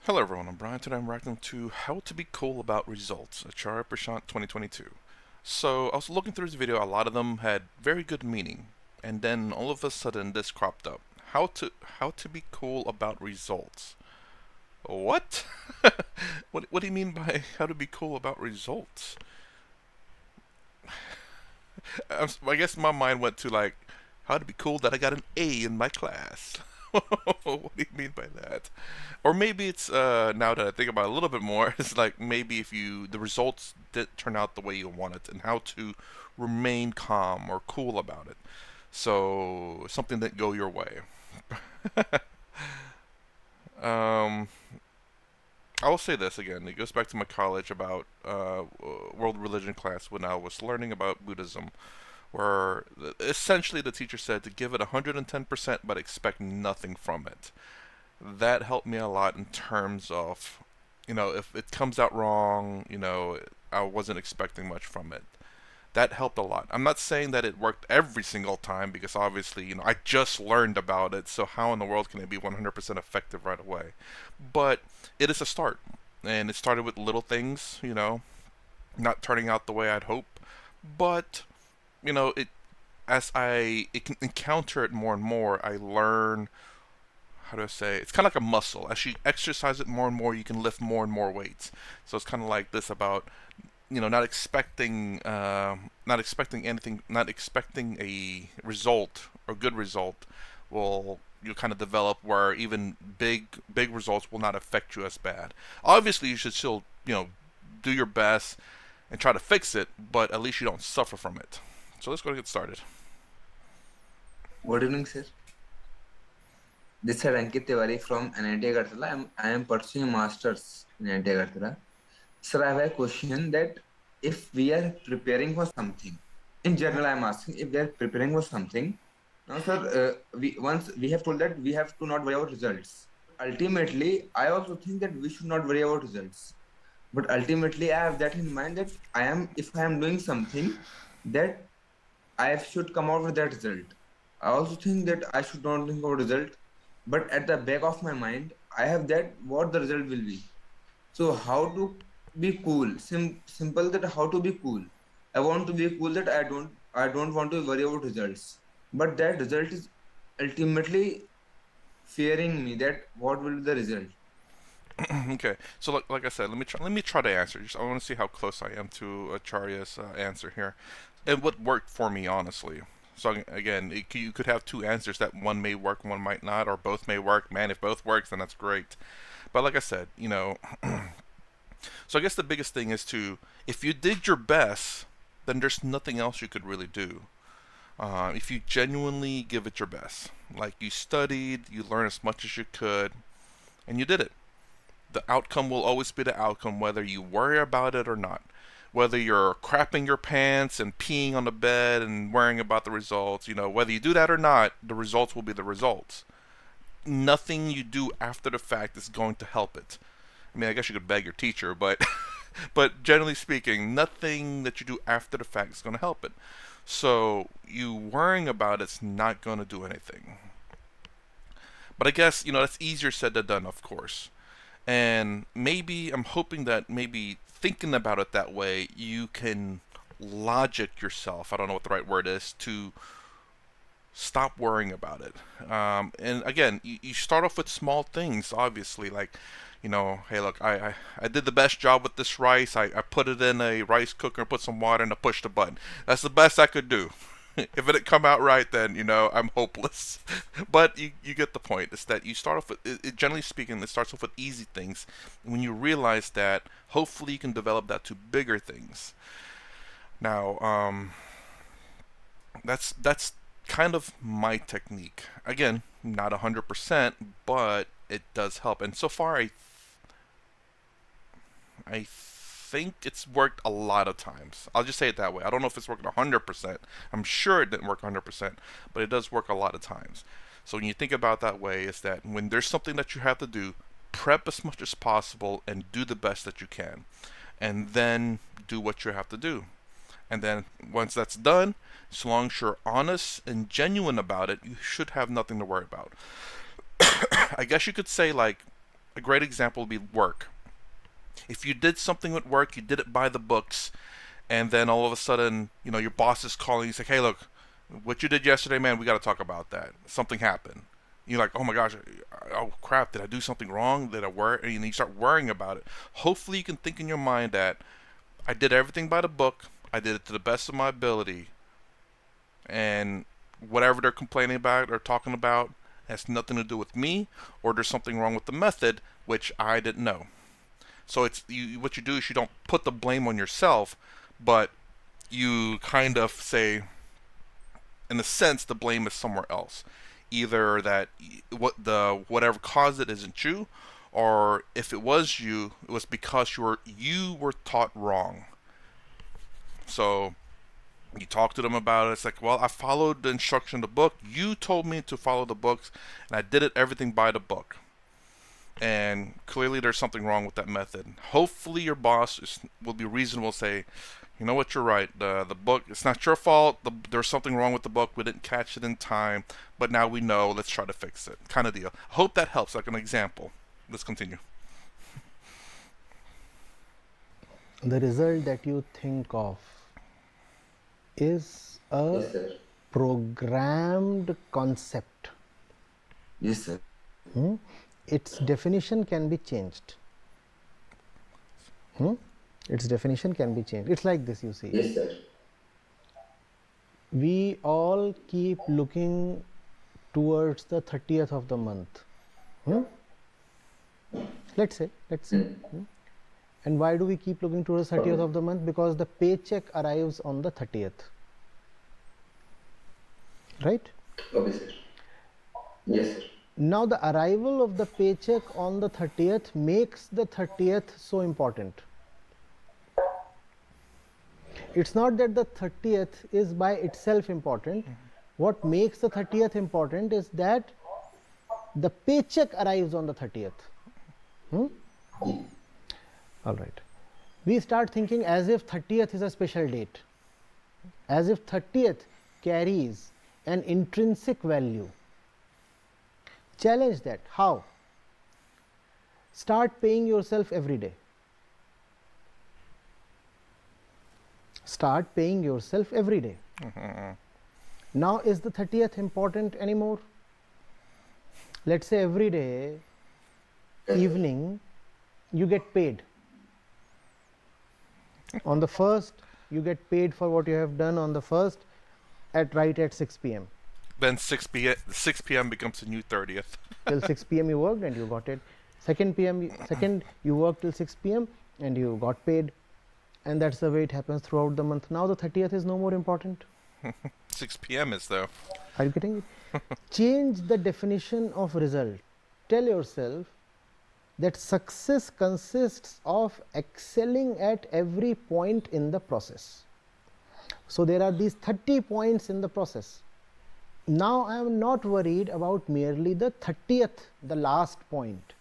Hello everyone, I'm Brian. Today I'm reacting to How to Be Cool About Results, Acharya 2022. So I was looking through this video, a lot of them had very good meaning, and then all of a sudden this cropped up. How to be cool about results. What? What do you mean by how to be cool about results? I guess my mind went to like how to be cool that I got an A in my class. What do you mean by that? Or maybe it's now that I think about it a little bit more, it's like maybe if you the results didn't turn out the way you want it, and how to remain calm or cool about it. So something didn't go your way. um, I will say this again. It goes back to my college about world religion class when I was learning about Buddhism, where essentially the teacher said to give it 110% but expect nothing from it. That helped me a lot in terms of, if it comes out wrong, I wasn't expecting much from it. That helped a lot. I'm not saying that it worked every single time because obviously, I just learned about it, so how in the world can it be 100% effective right away? But it is a start. And it started with little things, not turning out the way I'd hope. But, it as I can encounter it more and more, I learn how do I say, it's kind of like a muscle. As you exercise it more and more, you can lift more and more weights. So it's kind of like this about not expecting anything, not expecting a result or good result will you kind of develop where even big results will not affect you as bad. Obviously, you should still do your best and try to fix it, but at least you don't suffer from it. So let's go get started. Good evening, sir. This is Ankit Tiwari from NIT Agartala. I am pursuing masters in NIT Agartala. Sir, I have a question that if we are preparing for something, in general, I am asking if we are preparing for something. Now, sir, once we have told that we have to not worry about results. Ultimately, I also think that we should not worry about results. But ultimately, I have that in mind that if I am doing something, that I should come out with that result. I also think that I should not think about result, but at the back of my mind, I have that what the result will be. So how to be cool? Simple that how to be cool. I want to be cool that I don't want to worry about results. But that result is ultimately fearing me that what will be the result. Okay, so like I said, let me try to answer. Just I want to see how close I am to Acharya's answer here, and what worked for me honestly. So again, you could have two answers that one may work, one might not, or both may work. Man, if both works, then that's great. But like I said, so I guess the biggest thing is to if you did your best, then there's nothing else you could really do. If you genuinely give it your best, like you studied, you learned as much as you could, and you did it, the outcome will always be the outcome whether you worry about it or not. Whether you're crapping your pants and peeing on the bed and worrying about the results, whether you do that or not, the results will be the results. Nothing you do after the fact is going to help it. I mean, I guess you could beg your teacher, but but generally speaking, nothing that you do after the fact is going to help it. So you worrying about it's not going to do anything. But I guess that's easier said than done, of course. And maybe I'm hoping that maybe thinking about it that way, you can logic yourself. I don't know what the right word is to stop worrying about it. And again, you start off with small things, obviously, like, hey, look, I did the best job with this rice. I put it in a rice cooker, put some water, and I pushed the button. That's the best I could do. If it didn't come out right, then I'm hopeless. But you get the point. It's that you start off with, generally speaking, it starts off with easy things. When you realize that, hopefully you can develop that to bigger things. Now, that's kind of my technique. Again, not 100%, but it does help. And so far, I think it's worked a lot of times. I'll just say it that way. I don't know if it's worked 100%. I'm sure it didn't work 100%, but it does work a lot of times. So when you think about it that way, is that when there's something that you have to do, prep as much as possible and do the best that you can. And then do what you have to do. And then once that's done, as long as you're honest and genuine about it, you should have nothing to worry about. I guess you could say, like, a great example would be work. If you did something with work, you did it by the books, and then all of a sudden, your boss is calling. He's like, "Hey, look, what you did yesterday, man. We got to talk about that. Something happened." You're like, "Oh my gosh, oh crap! Did I do something wrong? Did I worry?" And you start worrying about it. Hopefully, you can think in your mind that I did everything by the book. I did it to the best of my ability, and whatever they're complaining about or talking about has nothing to do with me, or there's something wrong with the method which I didn't know. So what you do is you don't put the blame on yourself, but you kind of say, in a sense, the blame is somewhere else. Either that whatever caused it isn't you, or if it was you, it was because you were taught wrong. So you talk to them about it. It's like, well, I followed the instruction of the book. You told me to follow the books, and I did everything by the book. And clearly, there's something wrong with that method. Hopefully, your boss will be reasonable. Say, you know what, you're right. The book, it's not your fault. There's something wrong with the book. We didn't catch it in time, but now we know. Let's try to fix it. Kind of deal. Hope that helps. Like an example. Let's continue. The result that you think of is a Yes, sir. programmed concept. Yes, sir. Its definition can be changed. Its definition can be changed. It's like this, you see. Yes, sir. We all keep looking towards the 30th of the month. Let's say. And why do we keep looking towards 30th of the month? Because the paycheck arrives on the 30th. Right? Okay, sir. Yes, sir. Now the arrival of the paycheck on the 30th makes the 30th so important. It's not that the 30th is by itself important. What makes the 30th important is that the paycheck arrives on the 30th. All right. We start thinking as if 30th is a special date, as if 30th carries an intrinsic value. Challenge that. How? Start paying yourself every day. Start paying yourself every day. Now, is the 30th important anymore? Let's say every day, evening, you get paid. On the 1st, you get paid for what you have done on the 1st right at 6 p.m. Then 6 p.m. becomes the new 30th. Till 6 p.m. you worked and you got it. Second you worked till 6 p.m. and you got paid. And that's the way it happens throughout the month. Now the 30th is no more important. 6 p.m. is though. Are you getting it? Change the definition of result. Tell yourself that success consists of excelling at every point in the process. So there are these 30 points in the process. Now I am not worried about merely the 30th, the last point.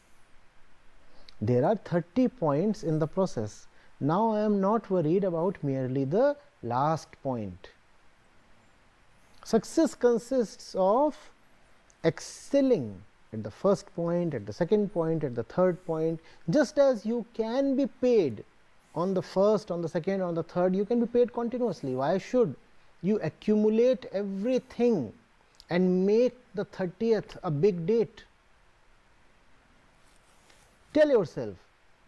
There are 30 points in the process. Now I am not worried about merely the last point. Success consists of excelling at the first point, at the second point, at the third point. Just as you can be paid on the first, on the second, on the third, you can be paid continuously. Why should you accumulate everything and make the 30th a big date? Tell yourself,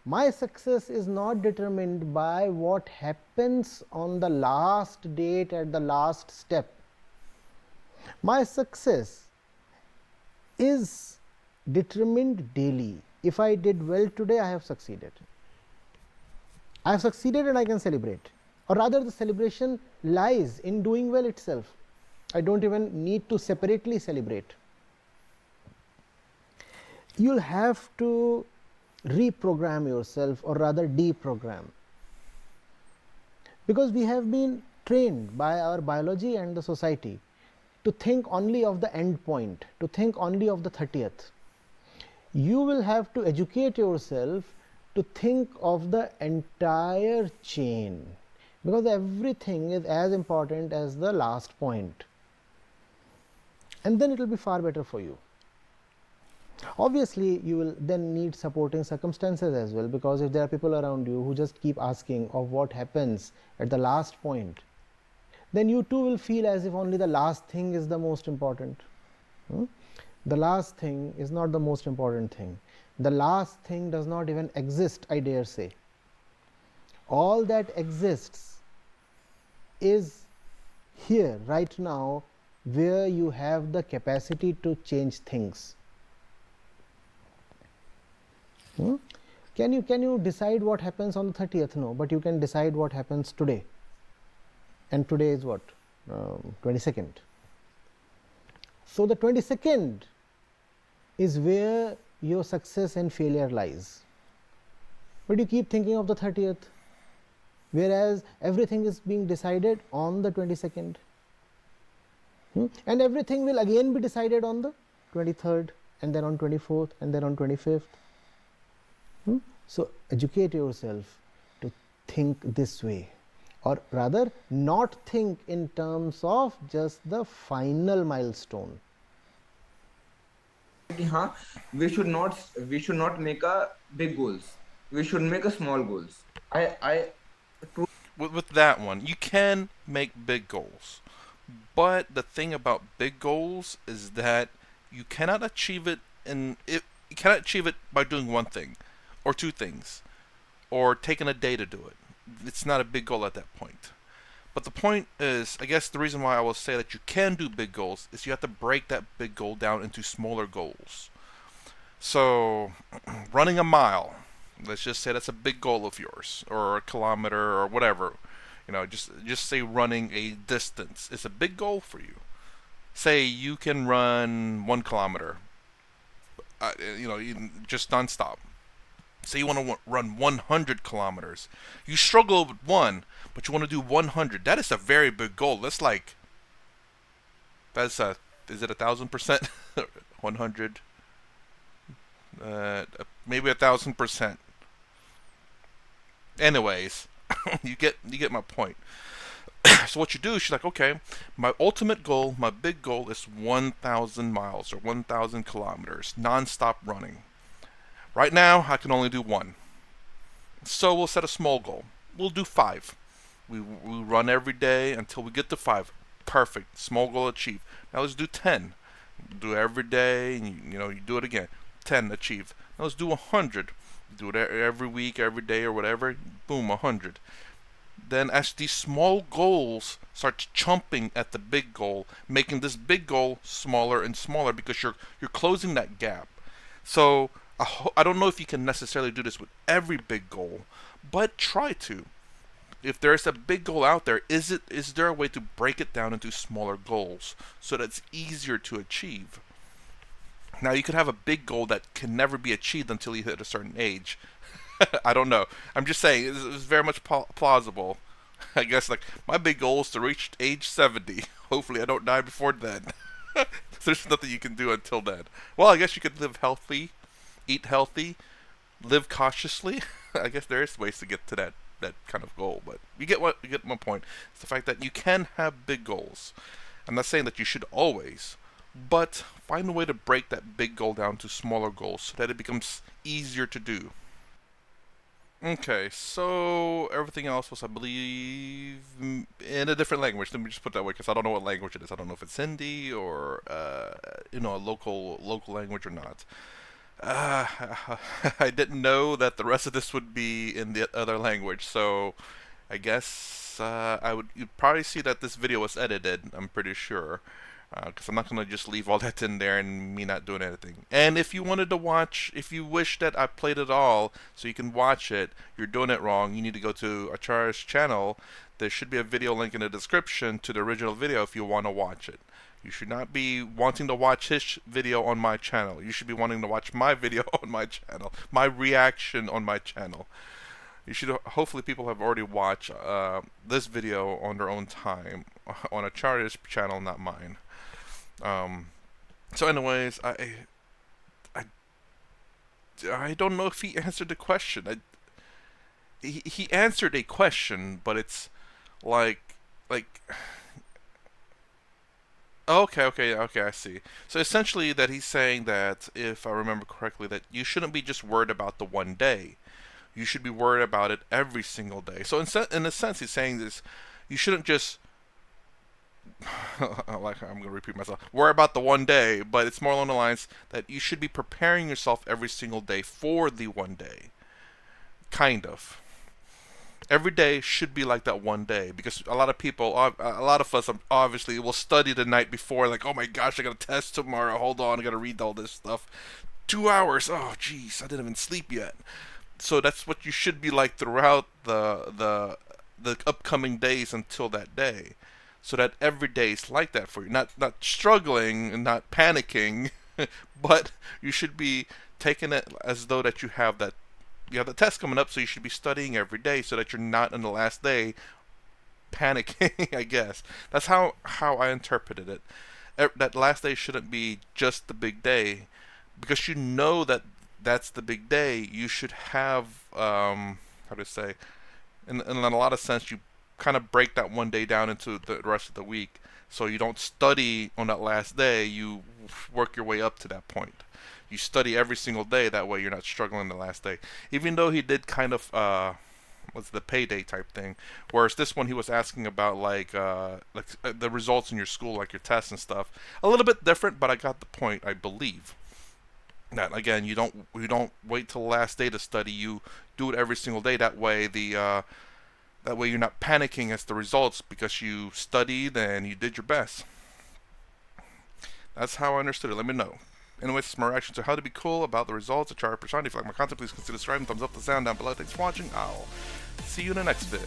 my success is not determined by what happens on the last date at the last step. My success is determined daily. If I did well today, I have succeeded. I have succeeded and I can celebrate. Or rather, the celebration lies in doing well itself. I don't even need to separately celebrate. You'll have to reprogram yourself, or rather deprogram, because we have been trained by our biology and the society to think only of the end point, to think only of the 30th. You will have to educate yourself to think of the entire chain, because everything is as important as the last point, and then it will be far better for you. Obviously, you will then need supporting circumstances as well, because if there are people around you who just keep asking of what happens at the last point, then you too will feel as if only the last thing is the most important. The last thing is not the most important thing. The last thing does not even exist, I dare say. All that exists is here, right now, where you have the capacity to change things. Can you decide what happens on the 30th? No, but you can decide what happens today. And today is what? 22nd. So the 22nd is where your success and failure lies. But you keep thinking of the 30th, whereas everything is being decided on the 22nd. And everything will again be decided on the 23rd, and then on 24th, and then on 25th. So educate yourself to think this way, or rather not think in terms of just the final milestone. हाँ, we should not make a big goals. We should make a small goals. I With that one, you can make big goals. But the thing about big goals is that you cannot achieve it you cannot achieve it by doing one thing or two things or taking a day to do it. It's not a big goal at that point. But the point is, I guess the reason why I will say that you can do big goals is you have to break that big goal down into smaller goals. So, running a mile, let's just say that's a big goal of yours, or a kilometer, or whatever. Just say running a distance is a big goal for you. Say you can run 1 kilometer, just nonstop. Say you want to run 100 kilometers. You struggle with one, but you want to do 100. That is a very big goal. That's is it 1,000%? 100, maybe 1,000%. Anyways, you get my point. So what you do is you're like, okay, my ultimate goal, my big goal is 1,000 miles or 1,000 kilometers, non-stop running. Right now, I can only do one. So we'll set a small goal. We'll do 5. We run every day until we get to 5. Perfect. Small goal achieved. Now let's do 10. Do it every day, and you do it again. 10 achieved. Now let's do 100. Do it every week, every day, or whatever. Boom, 100. Then as these small goals start chumping at the big goal, making this big goal smaller and smaller because you're closing that gap. So I don't know if you can necessarily do this with every big goal, but try to. If there's a big goal out there, is there a way to break it down into smaller goals so that it's easier to achieve? Now you could have a big goal that can never be achieved until you hit a certain age. I don't know. I'm just saying it's very much plausible. I guess like my big goal is to reach age 70. Hopefully I don't die before then. There's nothing you can do until then. Well, I guess you could live healthy, eat healthy, live cautiously. I guess there is ways to get to that kind of goal, but you get my point. It's the fact that you can have big goals. I'm not saying that you should always, but find a way to break that big goal down to smaller goals so that it becomes easier to do. Okay, so everything else was, I believe, in a different language. Let me just put it that way, because I don't know what language it is. I don't know if it's Hindi or a local language or not. Uh, I didn't know that the rest of this would be in the other language, so I guess you'd probably see that this video was edited. I'm pretty sure. Because I'm not going to just leave all that in there and me not doing anything. And if you wanted to watch, if you wish that I played it all so you can watch it, you're doing it wrong. You need to go to Acharya's channel. There should be a video link in the description to the original video if you want to watch it. You should not be wanting to watch his video on my channel. You should be wanting to watch my video on my channel, my reaction on my channel. You should, hopefully people have already watched this video on their own time on Acharya's channel, not mine. Um, so anyways, I, I don't know if he answered the question. He answered a question, but it's like Okay, okay, okay, I see. So essentially, that he's saying that, if I remember correctly, that you shouldn't be just worried about the one day. You should be worried about it every single day. So in a sense, he's saying this: you shouldn't just like I'm gonna repeat myself, worry about the one day, but it's more along the lines that you should be preparing yourself every single day for the one day. Kind of. Every day should be like that one day, because a lot of people, a lot of us obviously will study the night before, like, oh my gosh, I got a test tomorrow, hold on, I gotta read all this stuff. 2 hours, oh jeez, I didn't even sleep yet. So that's what you should be like throughout the upcoming days until that day, so that every day is like that for you. Not struggling and not panicking, but you should be taking it as though that you have the test coming up, so you should be studying every day so that you're not on the last day panicking. I guess that's how I interpreted it. That last day shouldn't be just the big day, because you know that that's the big day. You should have how to say, in a lot of sense, you kind of break that one day down into the rest of the week. So you don't study on that last day. You work your way up to that point. You study every single day. That way, you're not struggling the last day. Even though he did kind of what's the payday type thing, whereas this one he was asking about the results in your school, like your tests and stuff. A little bit different, but I got the point, I believe. That again, you don't wait till the last day to study. You do it every single day. That way you're not panicking as the results, because you studied and you did your best. That's how I understood it. Let me know. Anyways, it's my reaction to how to be cool about the results of Acharya. If you like my content, please consider subscribing, thumbs up, the sound down below. Thanks for watching. I'll see you in the next vid.